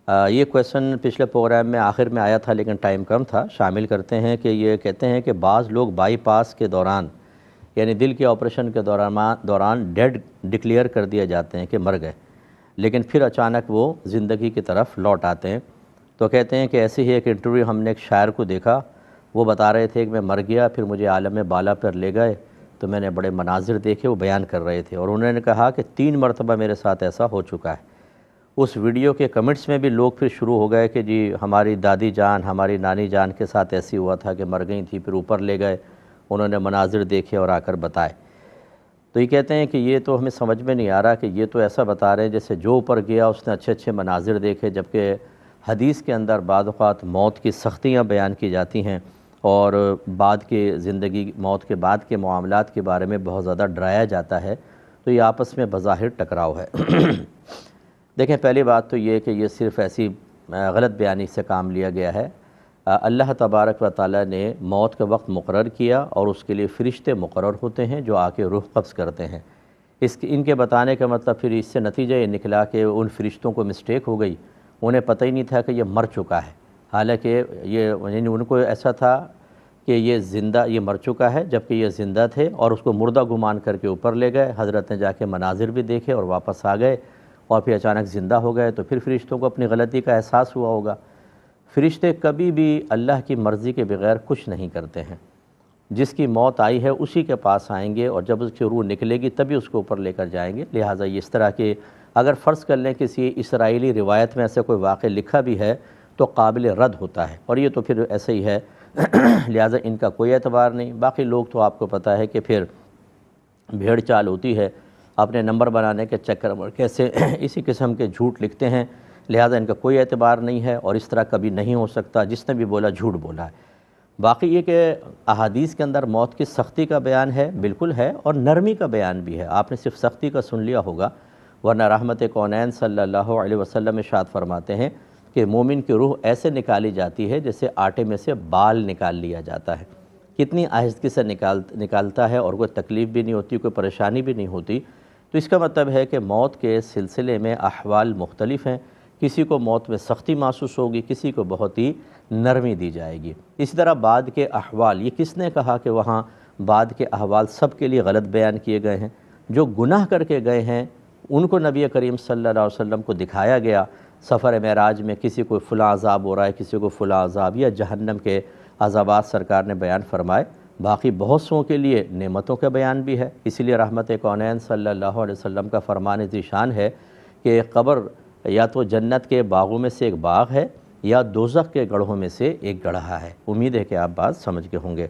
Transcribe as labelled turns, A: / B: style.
A: یہ کویسچن پچھلے پروگرام میں آخر میں آیا تھا لیکن ٹائم کم تھا. شامل کرتے ہیں کہ یہ کہتے ہیں کہ بعض لوگ بائی پاس کے دوران یعنی دل کے آپریشن کے دوران ڈیڈ ڈکلیئر کر دیے جاتے ہیں کہ مر گئے، لیکن پھر اچانک وہ زندگی کی طرف لوٹ آتے ہیں. تو کہتے ہیں کہ ایسی ہی ایک انٹرویو ہم نے ایک شاعر کو دیکھا، وہ بتا رہے تھے کہ میں مر گیا، پھر مجھے عالم بالا پر لے گئے تو میں نے بڑے مناظر دیکھے. وہ بیان کر رہے تھے اور انہوں نے کہا کہ 3 مرتبہ میرے ساتھ ایسا ہو چکا ہے. اس ویڈیو کے کمنٹس میں بھی لوگ پھر شروع ہو گئے کہ جی ہماری دادی جان، ہماری نانی جان کے ساتھ ایسی ہوا تھا کہ مر گئی تھی، پھر اوپر لے گئے، انہوں نے مناظر دیکھے اور آ کر بتائے. تو یہ کہتے ہیں کہ یہ تو ہمیں سمجھ میں نہیں آ رہا کہ یہ تو ایسا بتا رہے ہیں جیسے جو اوپر گیا اس نے اچھے اچھے مناظر دیکھے، جبکہ حدیث کے اندر بعض اوقات موت کی سختیاں بیان کی جاتی ہیں اور بعد کے زندگی، موت کے بعد کے معاملات کے بارے میں بہت زیادہ ڈرایا جاتا ہے. تو یہ آپس میں بظاہر ٹکراؤ ہے. دیکھیں، پہلی بات تو یہ کہ یہ صرف ایسی غلط بیانی سے کام لیا گیا ہے. اللہ تبارک و تعالیٰ نے موت کا وقت مقرر کیا اور اس کے لیے فرشتے مقرر ہوتے ہیں جو آ کے روح قبض کرتے ہیں. ان کے بتانے کا مطلب پھر اس سے نتیجہ یہ نکلا کہ ان فرشتوں کو مسٹیک ہو گئی، انہیں پتہ ہی نہیں تھا کہ یہ مر چکا ہے. حالانکہ یعنی ان کو ایسا تھا کہ یہ مر چکا ہے، جبکہ یہ زندہ تھے اور اس کو مردہ گمان کر کے اوپر لے گئے. حضرت نے جا کے مناظر بھی دیکھے اور واپس آ گئے اور پھر اچانک زندہ ہو گئے. تو پھر فرشتوں کو اپنی غلطی کا احساس ہوا ہوگا. فرشتے کبھی بھی اللہ کی مرضی کے بغیر کچھ نہیں کرتے ہیں. جس کی موت آئی ہے اسی کے پاس آئیں گے اور جب اس کی روح نکلے گی تبھی اس کو اوپر لے کر جائیں گے. لہٰذا یہ اس طرح کے اگر فرض کر لیں کسی اسرائیلی روایت میں ایسا کوئی واقعہ لکھا بھی ہے تو قابل رد ہوتا ہے، اور یہ تو پھر ایسے ہی ہے. لہٰذا ان کا کوئی اعتبار نہیں. باقی لوگ تو آپ کو پتہ ہے کہ پھر بھیڑ چال ہوتی ہے، اپنے نمبر بنانے کے چکر میں کیسے اسی قسم کے جھوٹ لکھتے ہیں. لہٰذا ان کا کوئی اعتبار نہیں ہے اور اس طرح کبھی نہیں ہو سکتا. جس نے بھی بولا جھوٹ بولا ہے. باقی یہ کہ احادیث کے اندر موت کی سختی کا بیان ہے، بالکل ہے، اور نرمی کا بیان بھی ہے. آپ نے صرف سختی کا سن لیا ہوگا، ورنہ رحمت کونین صلی اللہ علیہ وسلم ارشاد فرماتے ہیں کہ مومن کی روح ایسے نکالی جاتی ہے جیسے آٹے میں سے بال نکال لیا جاتا ہے. کتنی آہستگی سے نکالتا ہے اور کوئی تکلیف بھی نہیں ہوتی، کوئی پریشانی بھی نہیں ہوتی. تو اس کا مطلب ہے کہ موت کے سلسلے میں احوال مختلف ہیں. کسی کو موت میں سختی محسوس ہوگی، کسی کو بہت ہی نرمی دی جائے گی. اسی طرح بعد کے احوال، یہ کس نے کہا کہ وہاں بعد کے احوال سب کے لیے غلط بیان کیے گئے ہیں؟ جو گناہ کر کے گئے ہیں ان کو نبی کریم صلی اللہ علیہ وسلم کو دکھایا گیا سفر معراج میں. کسی کو فلاں عذاب ہو رہا ہے، کسی کو فلاں عذاب، یا جہنم کے عذابات سرکار نے بیان فرمائے. باقی بہت سوں کے لیے نعمتوں کا بیان بھی ہے. اسی لیے رحمت کونین صلی اللہ علیہ وسلم کا فرمان ذیشان ہے کہ قبر یا تو جنت کے باغوں میں سے ایک باغ ہے یا دوزخ کے گڑھوں میں سے ایک گڑھا ہے. امید ہے کہ آپ بات سمجھ کے ہوں گے.